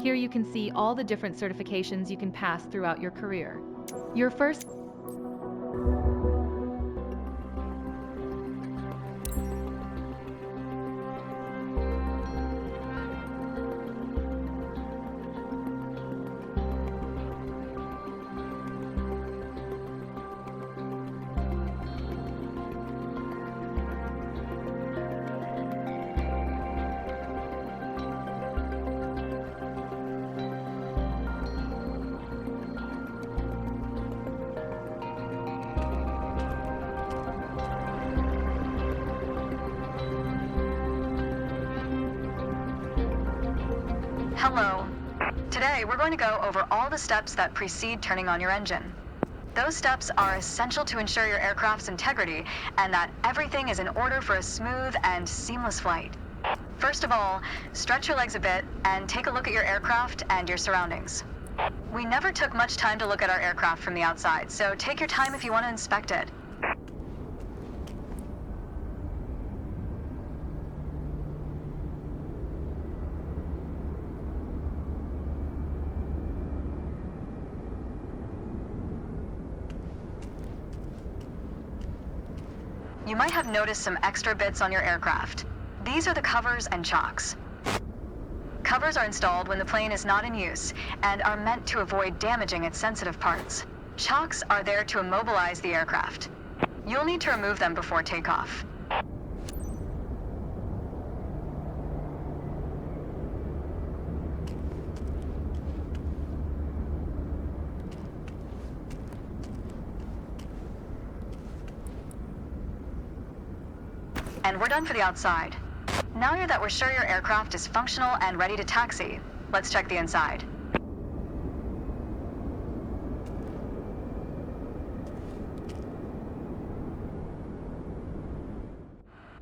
Here you can see all the different certifications you can pass throughout your career. Your first Hello. Today, we're going to go over all the steps that precede turning on your engine. Those steps are essential to ensure your aircraft's integrity and that everything is in order for a smooth and seamless flight. First of all, stretch your legs a bit and take a look at your aircraft and your surroundings. We never took much time to look at our aircraft from the outside, so take your time if you want to inspect it. You might have noticed some extra bits on your aircraft. These are the covers and chocks. Covers are installed when the plane is not in use and are meant to avoid damaging its sensitive parts. Chocks are there to immobilize the aircraft. You'll need to remove them before takeoff. And we're done for the outside. Now that we're sure your aircraft is functional and ready to taxi, let's check the inside.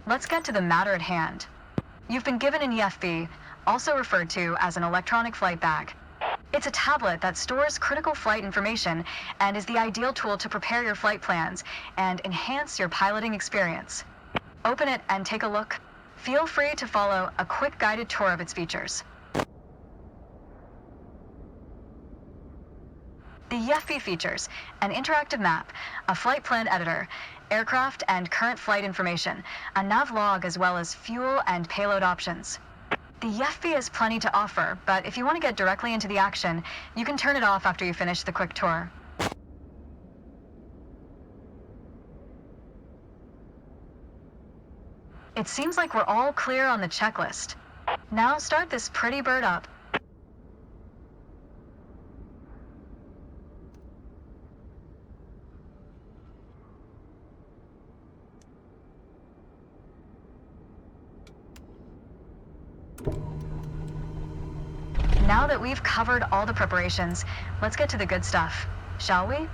Let's get to the matter at hand. You've been given an EFB, also referred to as an electronic flight bag. It's a tablet that stores critical flight information and is the ideal tool to prepare your flight plans and enhance your piloting experience. Open it and take a look. Feel free to follow a quick guided tour of its features. The EFB features an interactive map, a flight plan editor, aircraft and current flight information, a nav log as well as fuel and payload options. The EFB has plenty to offer, but if you want to get directly into the action, you can turn it off after you finish the quick tour. It seems like we're all clear on the checklist. Now start this pretty bird up. Now that we've covered all the preparations, let's get to the good stuff, shall we?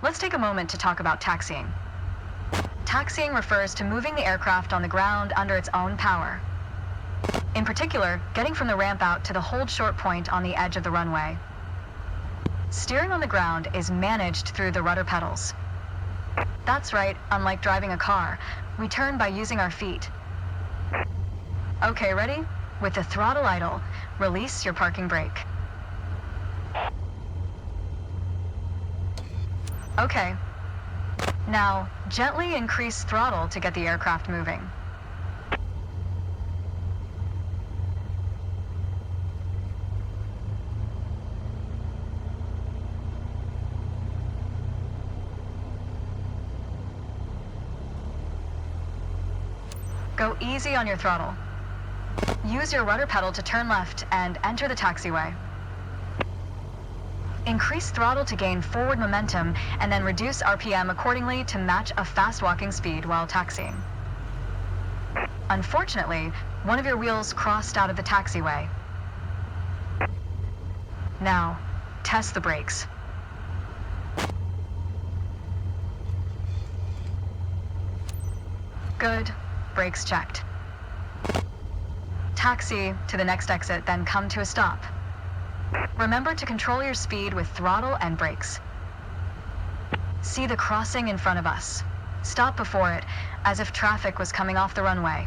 Let's take a moment to talk about taxiing. Taxiing refers to moving the aircraft on the ground under its own power. In particular, getting from the ramp out to the hold short point on the edge of the runway. Steering on the ground is managed through the rudder pedals. That's right, unlike driving a car, we turn by using our feet. Okay, ready? With the throttle idle, release your parking brake. Okay. Now, gently increase throttle to get the aircraft moving. Go easy on your throttle. Use your rudder pedal to turn left and enter the taxiway. Increase throttle to gain forward momentum and then reduce RPM accordingly to match a fast walking speed while taxiing. Unfortunately, one of your wheels crossed out of the taxiway. Now, test the brakes. Good. Brakes checked. Taxi to the next exit, then come to a stop. Remember to control your speed with throttle and brakes. See the crossing in front of us. Stop before it, as if traffic was coming off the runway.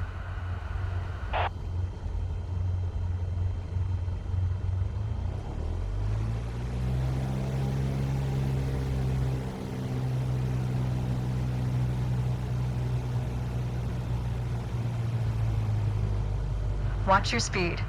Watch your speed.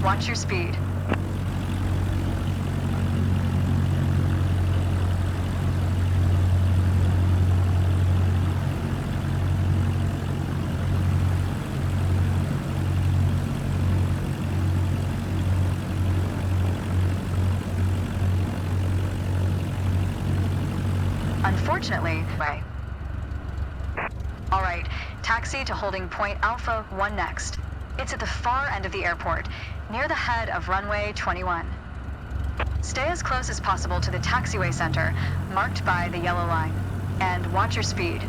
Watch your speed. Unfortunately, way. All right, taxi to holding point Alpha 1 next. It's at the far end of the airport, near the head of runway 21. Stay as close as possible to the taxiway center, marked by the yellow line, and watch your speed.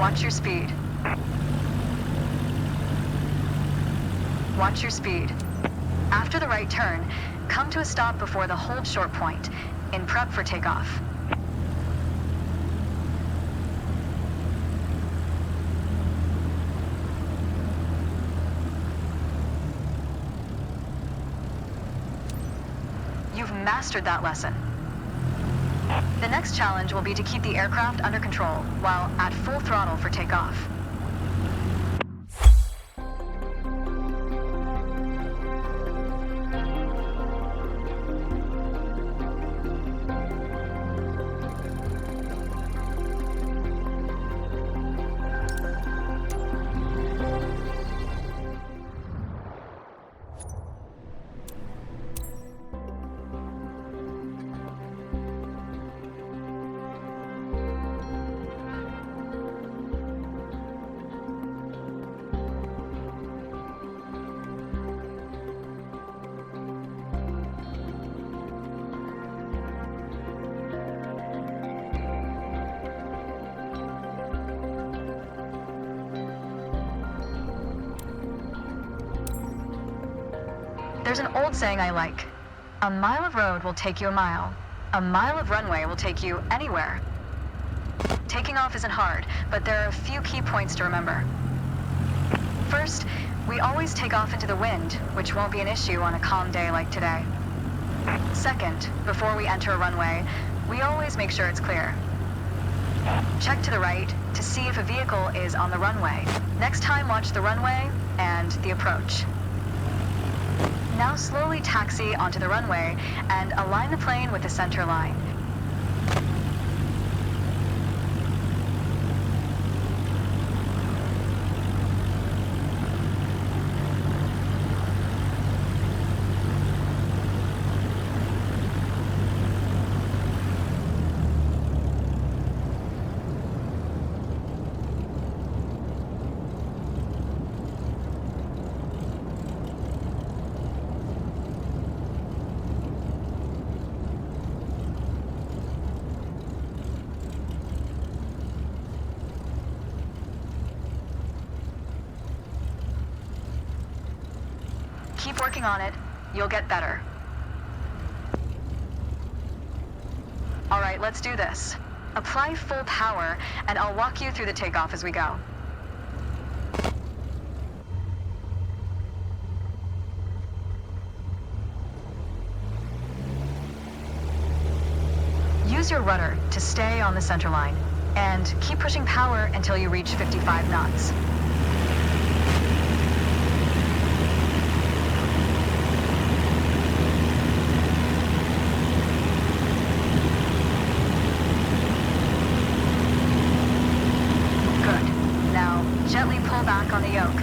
Watch your speed. Watch your speed. After the right turn, come to a stop before the hold short point, in prep for takeoff. You've mastered that lesson. The next challenge will be to keep the aircraft under control while at full throttle for takeoff. There's an old saying I like. A mile of road will take you a mile. A mile of runway will take you anywhere. Taking off isn't hard, but there are a few key points to remember. First, we always take off into the wind, which won't be an issue on a calm day like today. Second, before we enter a runway, we always make sure it's clear. Check to the right to see if a vehicle is on the runway. Next time, watch the runway and the approach. Now slowly taxi onto the runway and align the plane with the center line. Keep working on it. You'll get better. All right, let's do this. Apply full power, and I'll walk you through the takeoff as we go. Use your rudder to stay on the center line, and keep pushing power until you reach 55 knots. Gently pull back on the yoke.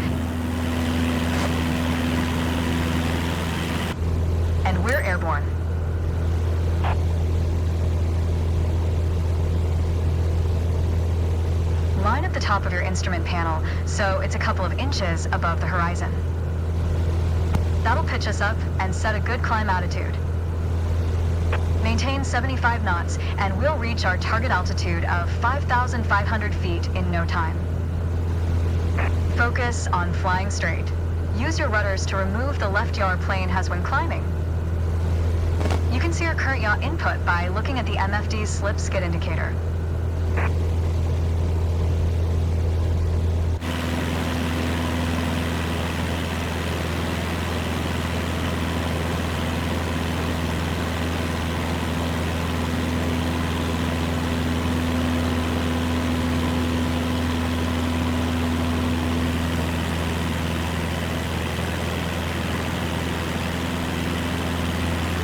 And we're airborne. Line up the top of your instrument panel so it's a couple of inches above the horizon. That'll pitch us up and set a good climb altitude. Maintain 75 knots and we'll reach our target altitude of 5,500 feet in no time. Focus on flying straight. Use your rudders to remove the left yaw our plane has when climbing. You can see our current yaw input by looking at the MFD's slip skid indicator.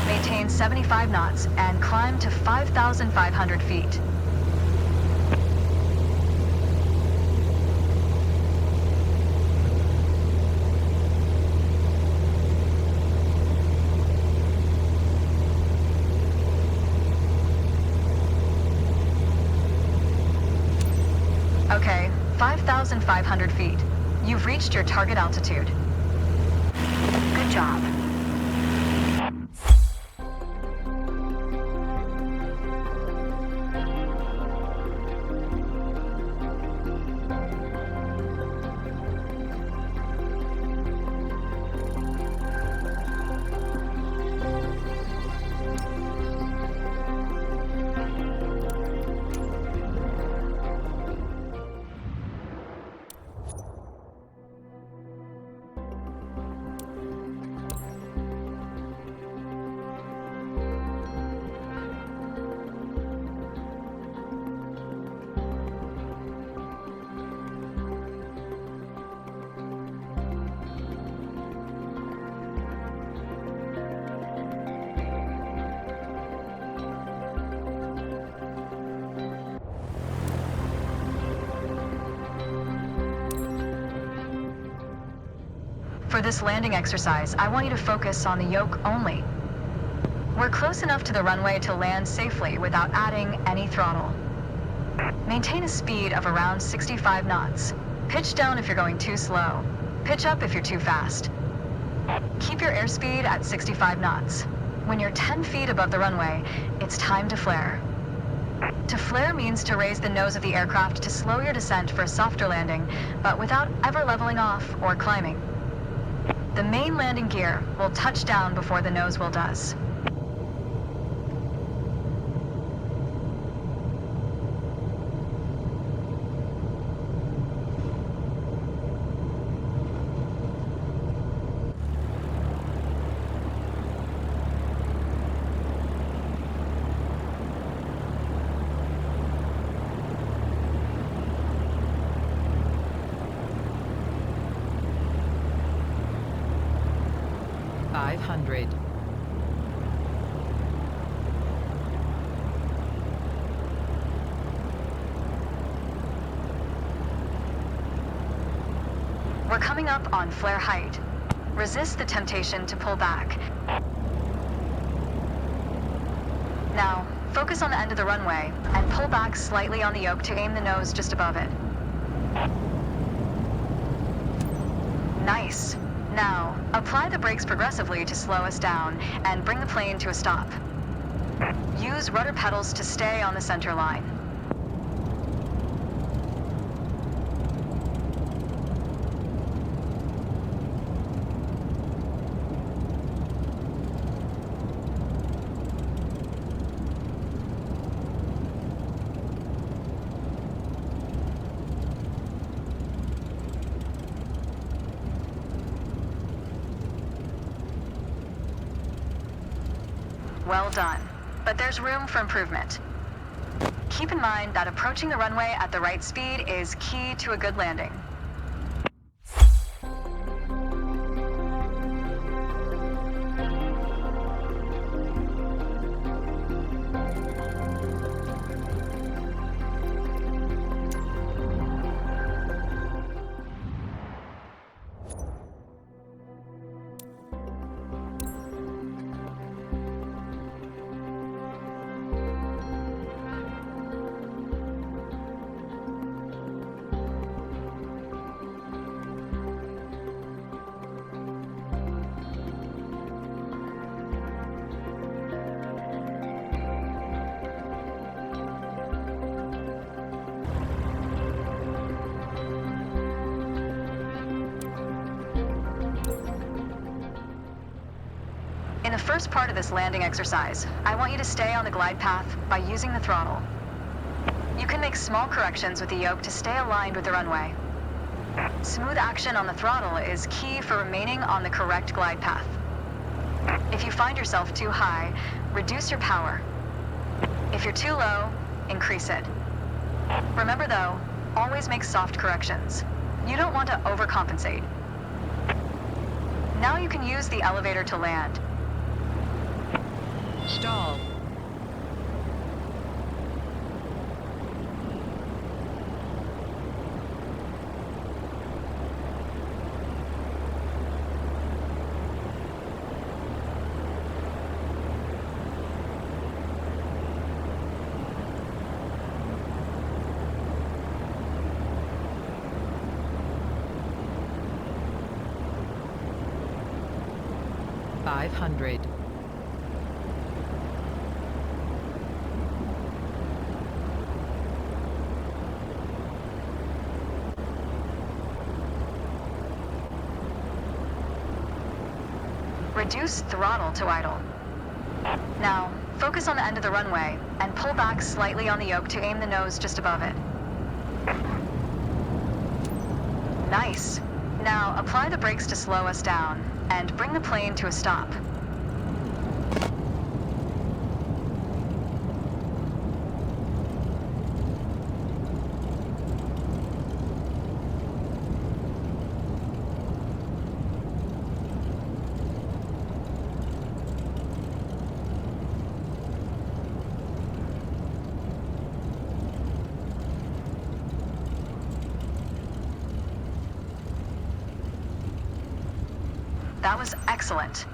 Maintain 75 knots and climb to 5,500 feet. Okay, 5,500 feet. You've reached your target altitude. Good job. For this landing exercise, I want you to focus on the yoke only. We're close enough to the runway to land safely without adding any throttle. Maintain a speed of around 65 knots. Pitch down if you're going too slow. Pitch up if you're too fast. Keep your airspeed at 65 knots. When you're 10 feet above the runway, it's time to flare. To flare means to raise the nose of the aircraft to slow your descent for a softer landing, but without ever leveling off or climbing. The main landing gear will touch down before the nose wheel does. We're coming up on flare height. Resist the temptation to pull back. Now, focus on the end of the runway and pull back slightly on the yoke to aim the nose just above it. Nice. Now, apply the brakes progressively to slow us down and bring the plane to a stop. Use rudder pedals to stay on the center line. Well done, but there's room for improvement. Keep in mind that approaching the runway at the right speed is key to a good landing. In the first part of this landing exercise, I want you to stay on the glide path by using the throttle. You can make small corrections with the yoke to stay aligned with the runway. Smooth action on the throttle is key for remaining on the correct glide path. If you find yourself too high, reduce your power. If you're too low, increase it. Remember though, always make soft corrections. You don't want to overcompensate. Now you can use the elevator to land. Stall. $500. Reduce throttle to idle. Now, focus on the end of the runway and pull back slightly on the yoke to aim the nose just above it. Nice. Now, apply the brakes to slow us down and bring the plane to a stop. That was excellent.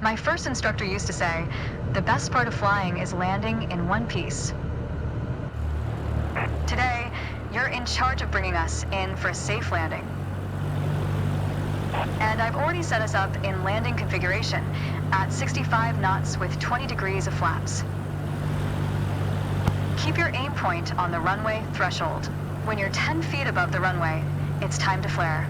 My first instructor used to say, the best part of flying is landing in one piece. Today, you're in charge of bringing us in for a safe landing. And I've already set us up in landing configuration at 65 knots with 20 degrees of flaps. Keep your aim point on the runway threshold. When you're 10 feet above the runway, it's time to flare.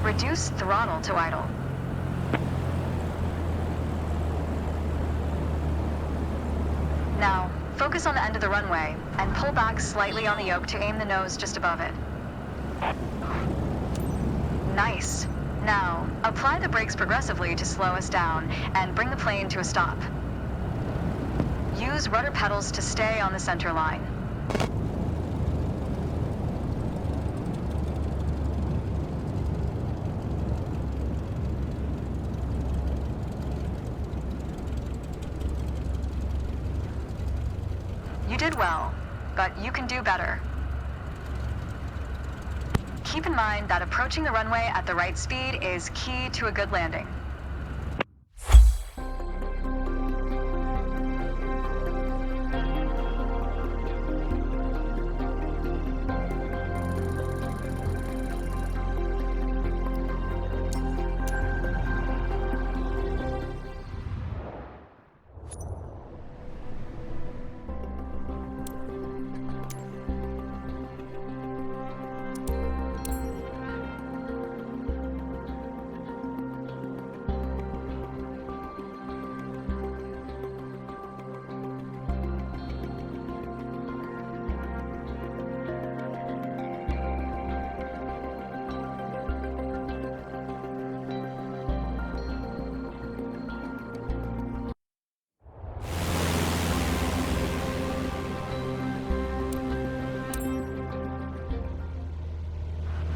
Reduce throttle to idle. Now, focus on the end of the runway and pull back slightly on the yoke to aim the nose just above it. Nice. Now, apply the brakes progressively to slow us down and bring the plane to a stop. Use rudder pedals to stay on the center line. You did well, but you can do better. Keep in mind that approaching the runway at the right speed is key to a good landing.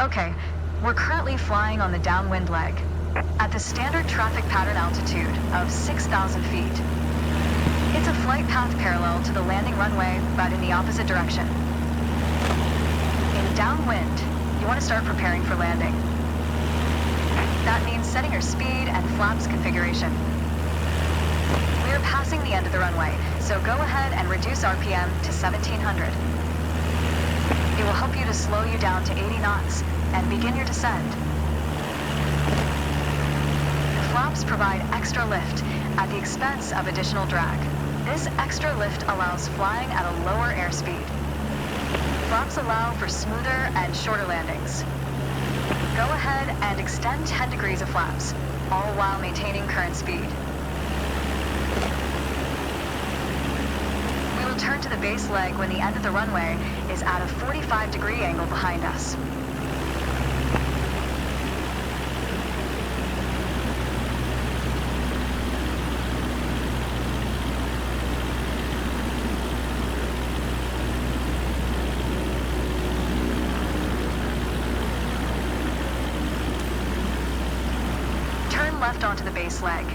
Okay, we're currently flying on the downwind leg at the standard traffic pattern altitude of 6,000 feet. It's a flight path parallel to the landing runway, but in the opposite direction. In downwind, you want to start preparing for landing. That means setting your speed and flaps configuration. We are passing the end of the runway, so go ahead and reduce RPM to 1700. It will help you to slow you down to 80 knots and begin your descent. The flaps provide extra lift at the expense of additional drag. This extra lift allows flying at a lower airspeed. Flaps allow for smoother and shorter landings. Go ahead and extend 10 degrees of flaps, all while maintaining current speed. We will turn to the base leg when the end of the runway is at a 45-degree angle behind us. Turn left onto the base leg.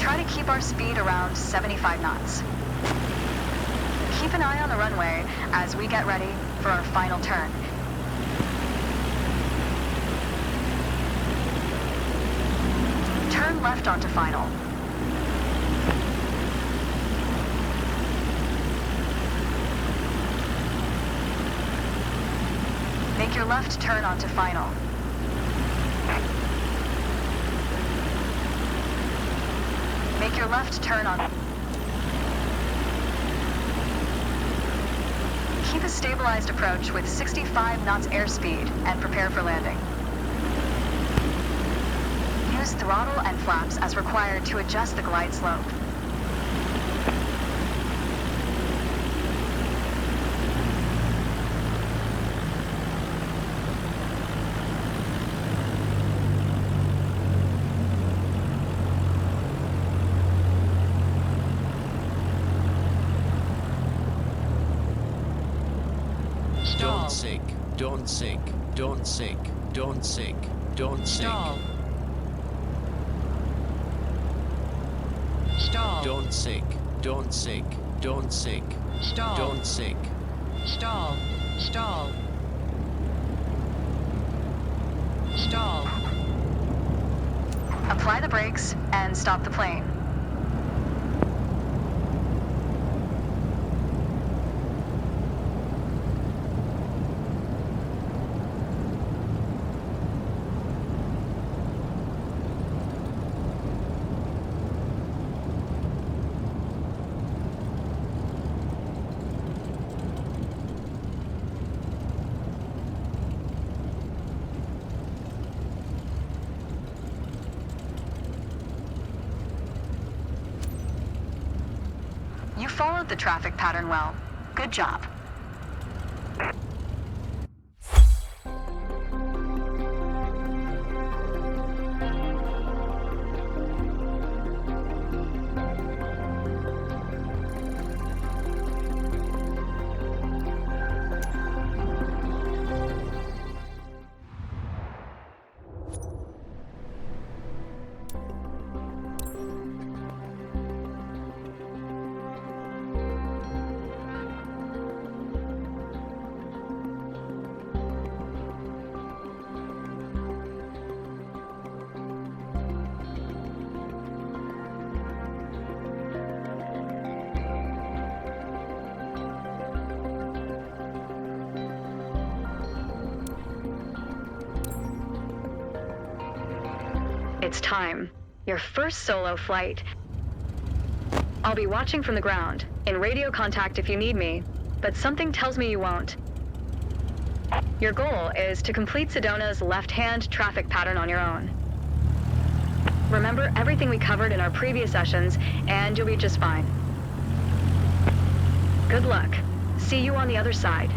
Try to keep our speed around 75 knots. Keep an eye on the runway as we get ready for our final turn. Turn left onto final. Make your left turn onto final. Make your left turn on. Keep a stabilized approach with 65 knots airspeed and prepare for landing. Use throttle and flaps as required to adjust the glide slope. Don't sink, don't sink, don't sink, don't sink, don't sink. Stall. Stall. Don't sink, don't sink, don't sink, Stall. don't sink. Stall. Stall. Stall. Apply the brakes and stop the plane. You followed the traffic pattern well. Good job. It's time. Your first solo flight. I'll be watching from the ground, in radio contact if you need me, but something tells me you won't. Your goal is to complete Sedona's left-hand traffic pattern on your own. Remember everything we covered in our previous sessions, and you'll be just fine. Good luck. See you on the other side.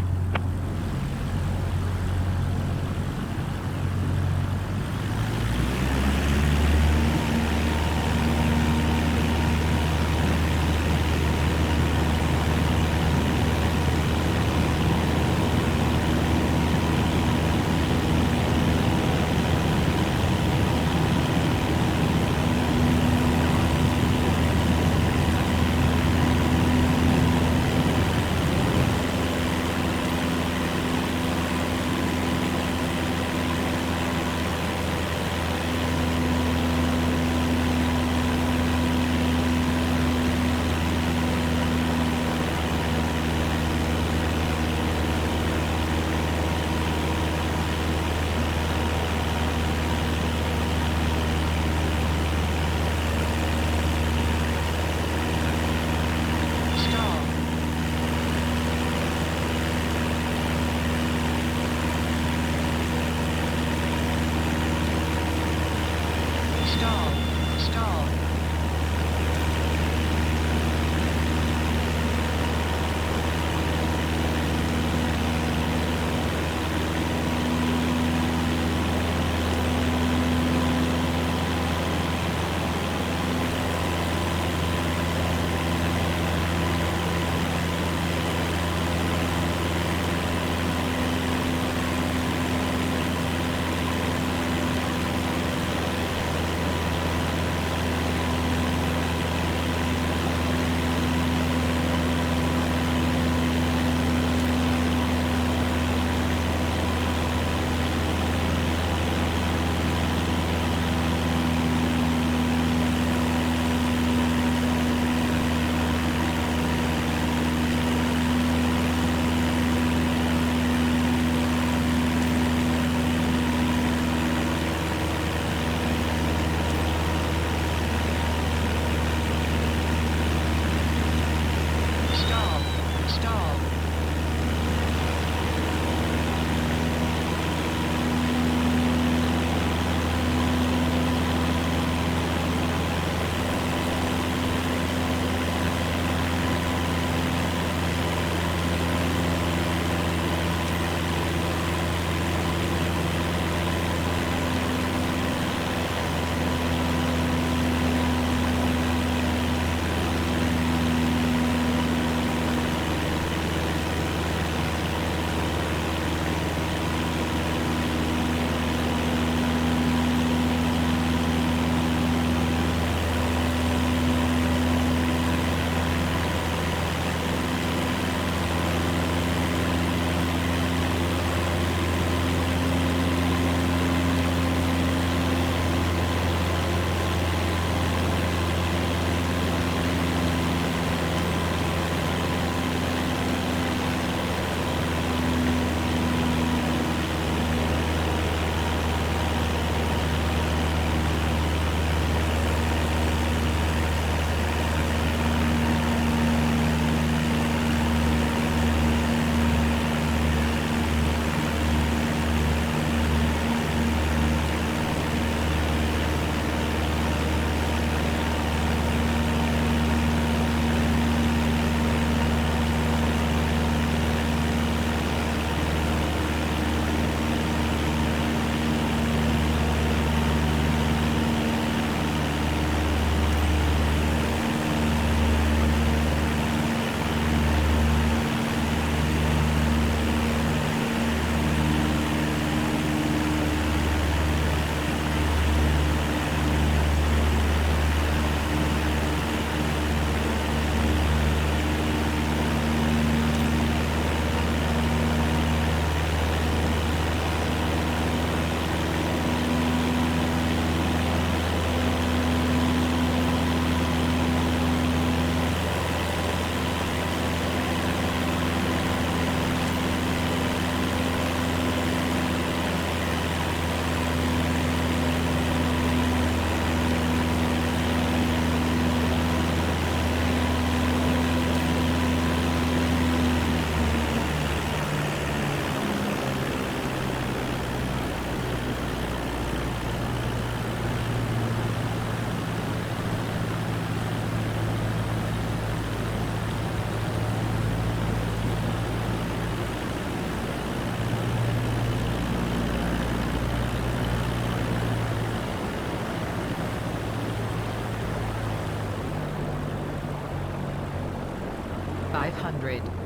100.